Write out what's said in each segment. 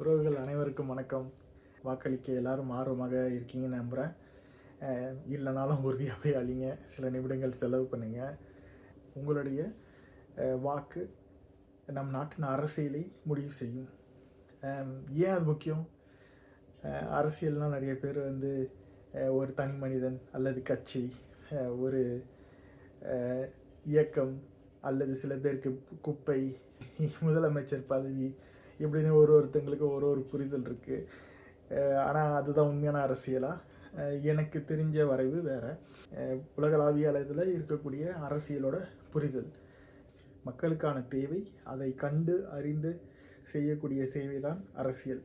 உறவுகள் அனைவருக்கும் வணக்கம். வாக்களிக்க எல்லாரும் ஆர்வமாக இருக்கீங்கன்னு நம்புகிறேன். இல்லைனாலும் உறுதியாக போய் அழிங்க. சில நிமிடங்கள் செலவு பண்ணுங்க. உங்களுடைய வாக்கு நம் நாட்டின் அரசியலை முடிவு செய்யும். ஏன் அது முக்கியம்? அரசியல்னால் நிறைய பேர் ஒரு தனி மனிதன் அல்லது கட்சி, ஒரு இயக்கம் அல்லது சில பேருக்கு குப்பை, முதலமைச்சர் பதவி இப்படின்னு ஒருத்தங்களுக்கு ஒரு புரிதல் இருக்குது. ஆனால் அதுதான் உண்மையான அரசியலா? எனக்கு தெரிஞ்ச வரைவு வேறு. உலகளாவிய அளவில் இருக்கக்கூடிய அரசியலோட புரிதல் மக்களுக்கான தேவை, அதை கண்டு அறிந்து செய்யக்கூடிய சேவை தான் அரசியல்.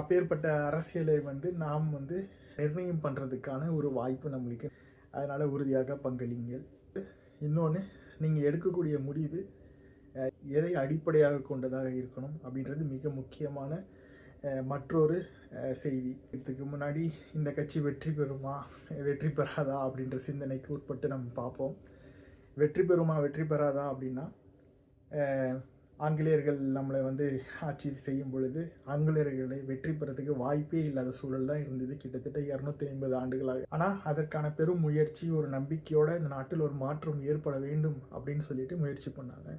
அப்பேற்பட்ட அரசியலை நாம் நிர்ணயம் பண்ணுறதுக்கான ஒரு வாய்ப்பு நம்மளுக்கு. அதனால் உறுதியாக பங்களிங்கள். இன்னொன்று, நீங்கள் எடுக்கக்கூடிய முடிவு எதை அடிப்படையாக கொண்டதாக இருக்கணும் அப்படின்றது மிக முக்கியமான மற்றொரு செய்தி. இதுக்கு முன்னாடி இந்த கட்சி வெற்றி பெறுமா வெற்றி பெறாதா அப்படின்ற சிந்தனைக்கு உட்பட்டு நம்ம பார்ப்போம். வெற்றி பெறுமா வெற்றி பெறாதா அப்படின்னா, ஆங்கிலேயர்கள் நம்மளை ஆட்சி செய்யும் பொழுது ஆங்கிலேயர்களை வெற்றி பெறதுக்கு வாய்ப்பே இல்லாத சூழல் தான் இருந்தது கிட்டத்தட்ட 250 ஆண்டுகளாக. ஆனால் அதற்கான பெரும் முயற்சி, ஒரு நம்பிக்கையோடு இந்த நாட்டில் ஒரு மாற்றம் ஏற்பட வேண்டும் அப்படின்னு சொல்லிட்டு முயற்சி பண்ணாங்க.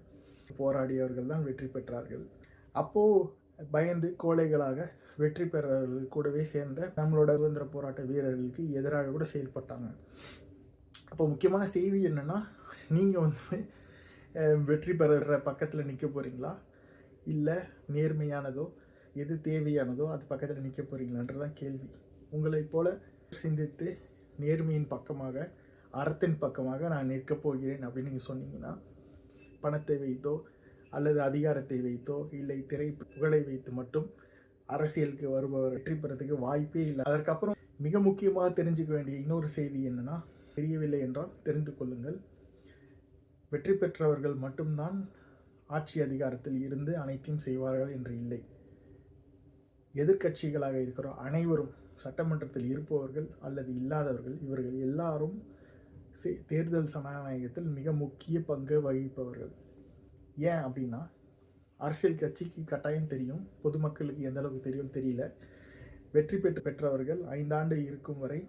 போராடியவர்கள் தான் வெற்றி பெற்றார்கள். அப்போது பயந்து கோழைகளாக வெற்றி பெறவர்கள் கூடவே சேர்ந்த நம்மளோட சுதந்திர போராட்ட வீரர்களுக்கு எதிராக கூட செயல்பட்டாங்க. அப்போ முக்கியமான செய்தி என்னென்னா, நீங்கள் வெற்றி பெறுற பக்கத்தில் நிற்க போகிறீங்களா, இல்லை நேர்மையானதோ எது தேவையானதோ அது பக்கத்தில் நிற்க போகிறீங்களான்றதான் கேள்வி. உங்களைப் போல சிந்தித்து நேர்மையின் பக்கமாக, அறத்தின் பக்கமாக நான் நிற்கப் போகிறேன் அப்படின்னு நீங்கள் சொன்னீங்கன்னா, பணத்தை வைத்தோ அல்லது அதிகாரத்தை வைத்தோ இல்லை திரை புகழை வைத்து மட்டும் அரசியலுக்கு வருபவர் வெற்றி பெறதுக்கு வாய்ப்பே இல்லை. அதற்கப்புறம் மிக முக்கியமாக தெரிஞ்சுக்க வேண்டிய இன்னொரு செய்தி என்னென்னா, தெரியவில்லை என்றால் தெரிந்து கொள்ளுங்கள். வெற்றி பெற்றவர்கள் மட்டும்தான் ஆட்சி அதிகாரத்தில் இருந்து அனைத்தையும் செய்வார்கள் என்று இல்லை. எதிர்கட்சிகளாக இருக்கிற அனைவரும், சட்டமன்றத்தில் இருப்பவர்கள் அல்லது இல்லாதவர்கள், இவர்கள் எல்லாரும் தேர்தல் ஜனநாயகத்தில் மிக முக்கிய பங்கு வகிப்பவர்கள். ஏன் அப்படின்னா, அரசியல் கட்சிக்கு கட்டாயம் தெரியும், பொதுமக்களுக்கு எந்த அளவுக்கு தெரியும் தெரியல. வெற்றி பெற்றவர்கள் 5 ஆண்டு இருக்கும் வரை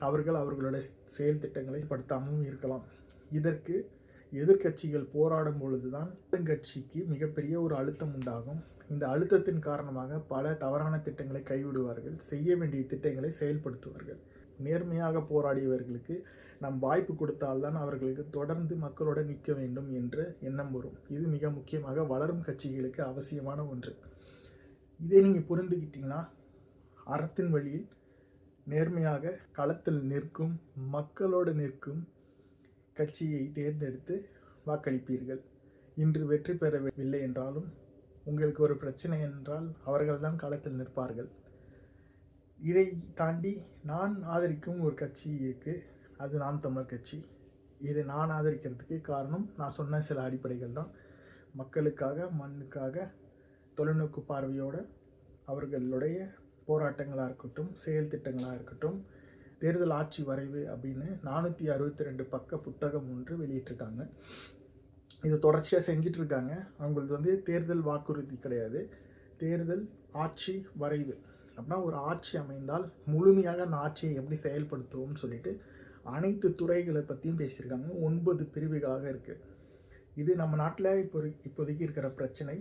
அவர்களுடைய செயல் திட்டங்களை படுத்தாமலும் இருக்கலாம். இதற்கு எதிர்கட்சிகள் போராடும் பொழுது தான் கட்சிக்கு மிகப்பெரிய ஒரு அழுத்தம் உண்டாகும். இந்த அழுத்தத்தின் காரணமாக பல தவறான திட்டங்களை கைவிடுவார்கள், செய்ய வேண்டிய திட்டங்களை செயல்படுத்துவார்கள். நேர்மையாக போராடியவர்களுக்கு நாம் வாய்ப்பு கொடுத்தால்தான் அவர்களுக்கு தொடர்ந்து மக்களோட நிற்க வேண்டும் என்ற எண்ணம் வரும். இது மிக முக்கியமாக வளரும் கட்சிகளுக்கு அவசியமான ஒன்று. இதை நீங்கள் புரிந்துக்கிட்டீங்கன்னா, அறத்தின் வழியில் நேர்மையாக களத்தில் நிற்கும், மக்களோடு நிற்கும் கட்சியை தேர்ந்தெடுத்து வாக்களிப்பீர்கள். இன்று வெற்றி பெறவில்லை என்றாலும் உங்களுக்கு ஒரு பிரச்சனை என்றால் அவர்கள்தான் களத்தில் நிற்பார்கள். இதை தாண்டி நான் ஆதரிக்கும் ஒரு கட்சி இருக்குது, அது நாம் தமிழர் கட்சி. இதை நான் ஆதரிக்கிறதுக்கு காரணம் நான் சொன்ன சில அடிப்படைகள் தான். மக்களுக்காக, மண்ணுக்காக, தொலைநோக்கு பார்வையோடு அவர்களுடைய போராட்டங்களாக இருக்கட்டும், செயல் திட்டங்களாக இருக்கட்டும், தேர்தல் ஆட்சி வரைவு அப்படின்னு 462 பக்க புத்தகம் ஒன்று வெளியிட்டிருக்காங்க. இது தொடர்ச்சியாக செஞ்சிட்டு இருக்காங்க. அவங்களுக்கு தேர்தல் வாக்குறுதி கிடையாது, தேர்தல் ஆட்சி வரைவு. அப்படின்னா ஒரு ஆட்சி அமைந்தால் முழுமையாக அந்த ஆட்சியை எப்படி செயல்படுத்துவோம்னு சொல்லிட்டு அனைத்து துறைகளை பற்றியும் பேசியிருக்காங்க. 9 பிரிவுகளாக இருக்குது. இது நம்ம நாட்டில் இப்போதைக்கு இருக்கிற பிரச்சனை.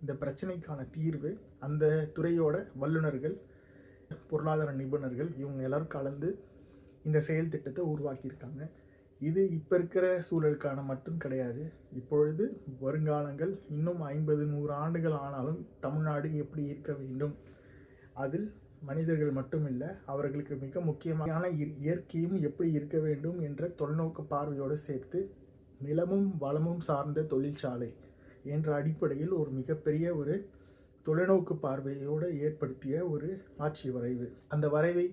இந்த பிரச்சனைக்கான தீர்வு அந்த துறையோட வல்லுநர்கள், பொருளாதார நிபுணர்கள், இவங்க எல்லோரும் கலந்து இந்த செயல் திட்டத்தை உருவாக்கியிருக்காங்க. இது இப்போ இருக்கிற சூழலுக்கான மட்டும் கிடையாது. இப்பொழுது வருங்காலங்கள் இன்னும் 50-100 ஆண்டுகள் ஆனாலும் தமிழ்நாடு எப்படி இருக்க வேண்டும், அதில் மனிதர்கள் மட்டும் இல்லை, அவர்களுக்கு மிக முக்கியமான இயற்கையும் எப்படி இருக்க வேண்டும் என்ற தொலைநோக்கு பார்வையோடு சேர்த்து நிலமும் வளமும் சார்ந்த தொழிற்சாலை என்ற அடிப்படையில் ஒரு மிகப்பெரிய ஒரு தொலைநோக்கு பார்வையோடு ஏற்படுத்திய ஒரு ஆட்சி வரைவு. அந்த வரைவை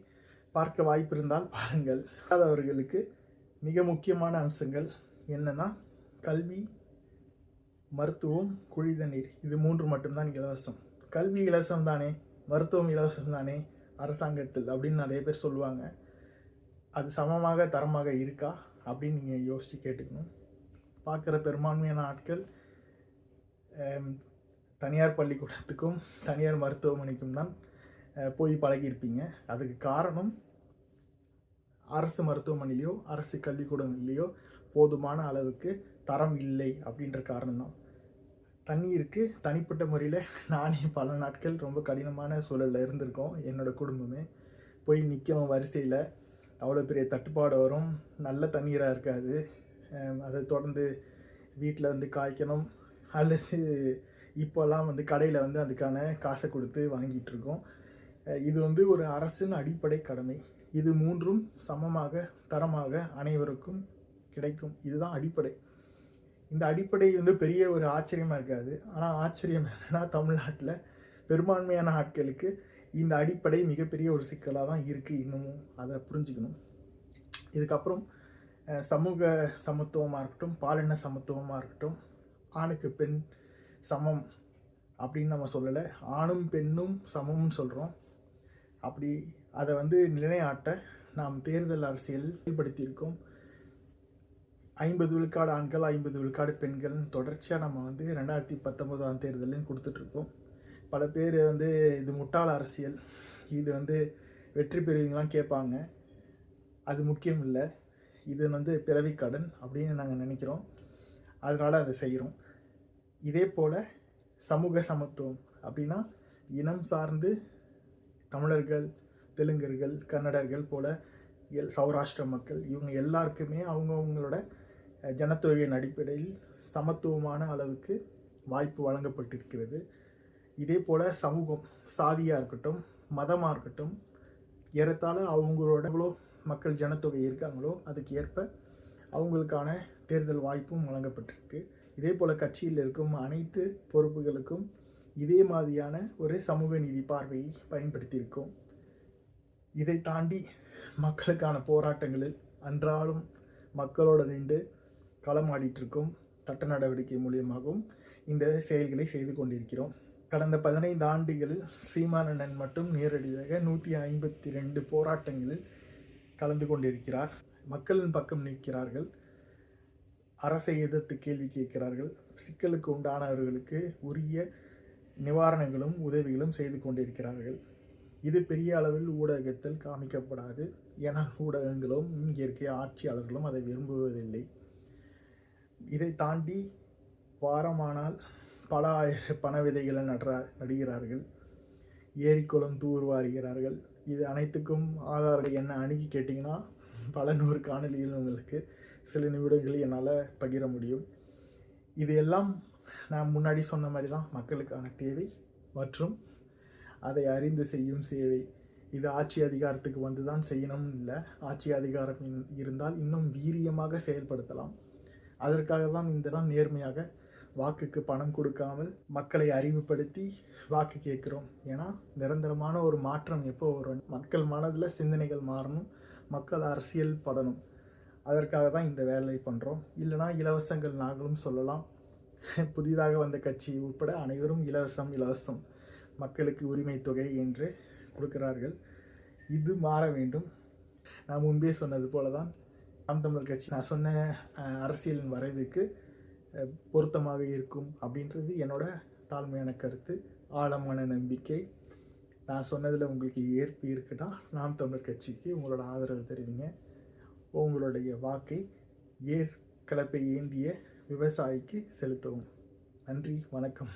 பார்க்க வாய்ப்பு இருந்தால் பாருங்கள். அவர்களுக்கு மிக முக்கியமான அம்சங்கள் என்னென்னா, கல்வி, மருத்துவம், குடிதண்ணீர், இது 3 மட்டும்தான் இலவசம். கல்வி இலவசம் தானே, மருத்துவம் இலவசம் தானே அரசாங்கத்தில் அப்படின்னு நிறைய பேர் சொல்லுவாங்க. அது சமமாக தரமாக இருக்கா அப்படின்னு நீங்கள் யோசித்து கேட்டுக்கணும். பார்க்குற பெரும்பான்மையான ஆட்கள் தனியார் பள்ளிக்கூடத்துக்கும் தனியார் மருத்துவமனைக்கும் தான் போய் பழகியிருப்பீங்க. அதுக்கு காரணம் அரசு மருத்துவமனையிலையோ அரசு கல்விக்கூடங்கள்லேயோ போதுமான அளவுக்கு தரம் இல்லை அப்படின்ற காரணம் தான். தண்ணீருக்கு தனிப்பட்ட முறையில் நானே பல நாட்கள் ரொம்ப கடினமான சூழலில் இருந்திருக்கோம். என்னோடய குடும்பமே போய் நிற்கணும் வரிசையில், அவ்வளோ பெரிய தட்டுப்பாடு வரும், நல்ல தண்ணீராக இருக்காது. அதை தொடர்ந்து வீட்டில் வந்து காய்க்கணும், அல்லது இப்போல்லாம் வந்து கடையில் வந்து அதுக்கான காசை கொடுத்து வாங்கிட்டுருக்கோம். இது வந்து ஒரு அரசின் அடிப்படை கடமை. இது மூன்றும் சமமாக தரமாக அனைவருக்கும் கிடைக்கும். இதுதான் அடிப்படை. இந்த அடிப்படை வந்து பெரிய ஒரு ஆச்சரியமாக இருக்காது. ஆனால் ஆச்சரியம் என்னென்னா, தமிழ்நாட்டில் பெரும்பான்மையான ஆட்களுக்கு இந்த அடிப்படை மிகப்பெரிய ஒரு சிக்கலாக தான் இருக்குது. இன்னமும் அதை புரிஞ்சுக்கணும். இதுக்கப்புறம் சமூக சமத்துவமாக இருக்கட்டும், பாலின சமத்துவமாக இருக்கட்டும், ஆணுக்கு பெண் சமம் அப்படின்னு நம்ம சொல்லலை, ஆணும் பெண்ணும் சமம்னு சொல்கிறோம். அப்படி அதை வந்து நிலைநாட்ட நாம் தேர்தல் அரசியல் செயல்படுத்தியிருக்கோம். 50 விழுக்காடு ஆண்கள் 50 விழுக்காடு பெண்கள் தொடர்ச்சியாக நம்ம வந்து 2019 தேர்தலையும் கொடுத்துட்ருக்கோம். பல பேர் வந்து இது முட்டாள் அரசியல், இது வந்து வெற்றி பெறுவீங்களான்னு கேட்பாங்க. அது முக்கியம் இல்லை, இது வந்து பிறவி கடன் அப்படின்னு நாங்கள் நினைக்கிறோம். அதனால் அதை செய்கிறோம். இதே போல் சமூக சமத்துவம் அப்படின்னா இனம் சார்ந்து தமிழர்கள், தெலுங்கர்கள், கன்னடர்கள் போல சௌராஷ்டிர மக்கள் இவங்க எல்லாருக்குமே அவங்கவுங்களோட ஜனத்தொகையின் அடிப்படையில் சமத்துவமான அளவுக்கு வாய்ப்பு வழங்கப்பட்டிருக்கிறது. இதே போல் சமூகம், சாதியாக இருக்கட்டும், மதமாக இருக்கட்டும், ஏறத்தாழ அவங்களோட எவ்வளோ மக்கள் ஜனத்தொகை இருக்காங்களோ அதுக்கு ஏற்ப அவங்களுக்கான தேர்தல் வாய்ப்பும் வழங்கப்பட்டிருக்கு. இதே போல் கட்சியில் இருக்கும் அனைத்து பொறுப்புகளுக்கும் இதே மாதிரியான ஒரு சமூக நீதி பார்வையை பயன்படுத்தியிருக்கோம். இதை தாண்டி மக்களுக்கான போராட்டங்களில் அன்றாடம் மக்களோடு நின்று களமாடிட்டிருக்கும் சட்ட நடவடிக்கை மூலியமாகவும் இந்த செயல்களை செய்து கொண்டிருக்கிறோம். கடந்த 15 ஆண்டுகளில் சீமானண்ணன் மட்டும் நேரடியாக 152 போராட்டங்களில் கலந்து கொண்டிருக்கிறார். மக்களின் பக்கம் நிற்கிறார்கள், அரசை எதிர்த்து கேள்வி கேட்கிறார்கள், சிக்கலுக்கு உண்டானவர்களுக்கு உரிய நிவாரணங்களும் உதவிகளும் செய்து கொண்டிருக்கிறார்கள். இது பெரிய அளவில் ஊடகத்தில் காமிக்கப்படாது. ஏன்னா ஊடகங்களும் இங்கே இருக்க ஆட்சியாளர்களும் அதை விரும்புவதில்லை. இதை தாண்டி வாரமானால் பல ஆயிரம் பண விதைகளை நடுகிறார்கள், ஏரிக்குளம் தூர்வாருகிறார்கள். இது அனைத்துக்கும் ஆதாரங்கள் என்ன அணுகி கேட்டிங்கன்னா பல 100 காணொலிகள் உங்களுக்கு சில நிமிடங்களில் என்னால் பகிர முடியும். இது எல்லாம் நான் முன்னாடி சொன்ன மாதிரி தான் மக்களுக்கான தேவை மற்றும் அதை அறிந்து செய்யும் சேவை. இது ஆட்சி அதிகாரத்துக்கு வந்து தான் செய்யணும்னு இல்லை, ஆட்சி அதிகாரம் இருந்தால் இன்னும் வீரியமாக செயல்படுத்தலாம். அதற்காக தான் இந்த தான் நேர்மையாக வாக்குக்கு பணம் கொடுக்காமல் மக்களை அறிவுப்படுத்தி வாக்கு கேட்குறோம். ஏன்னா நிரந்தரமான ஒரு மாற்றம் எப்போ வரும், மக்கள் மனதில் சிந்தனைகள் மாறணும், மக்கள் அரசியல் படணும். அதற்காக தான் இந்த வேலையை பண்ணுறோம். இல்லைனா இலவசங்கள் நாங்களும் சொல்லலாம். புதிதாக வந்த கட்சி உட்பட அனைவரும் இலவசம் மக்களுக்கு உரிமை தொகை என்று கொடுக்கிறார்கள். இது மாற வேண்டும். நான் முன்பே சொன்னது போல தான் நாம் தமிழர் கட்சி நான் சொன்ன அரசியலின் வரைவுக்கு பொருத்தமாக இருக்கும் அப்படின்றது என்னோட தாழ்மையான கருத்து, ஆழமான நம்பிக்கை. நான் சொன்னதில் உங்களுக்கு ஏற்பு இருக்குன்னா நாம் தமிழர் கட்சிக்கு உங்களோட ஆதரவு தெரிவிங்க. உங்களுடைய வாக்கை கலப்பை ஏந்திய விவசாயிக்கு செலுத்தவும். நன்றி, வணக்கம்.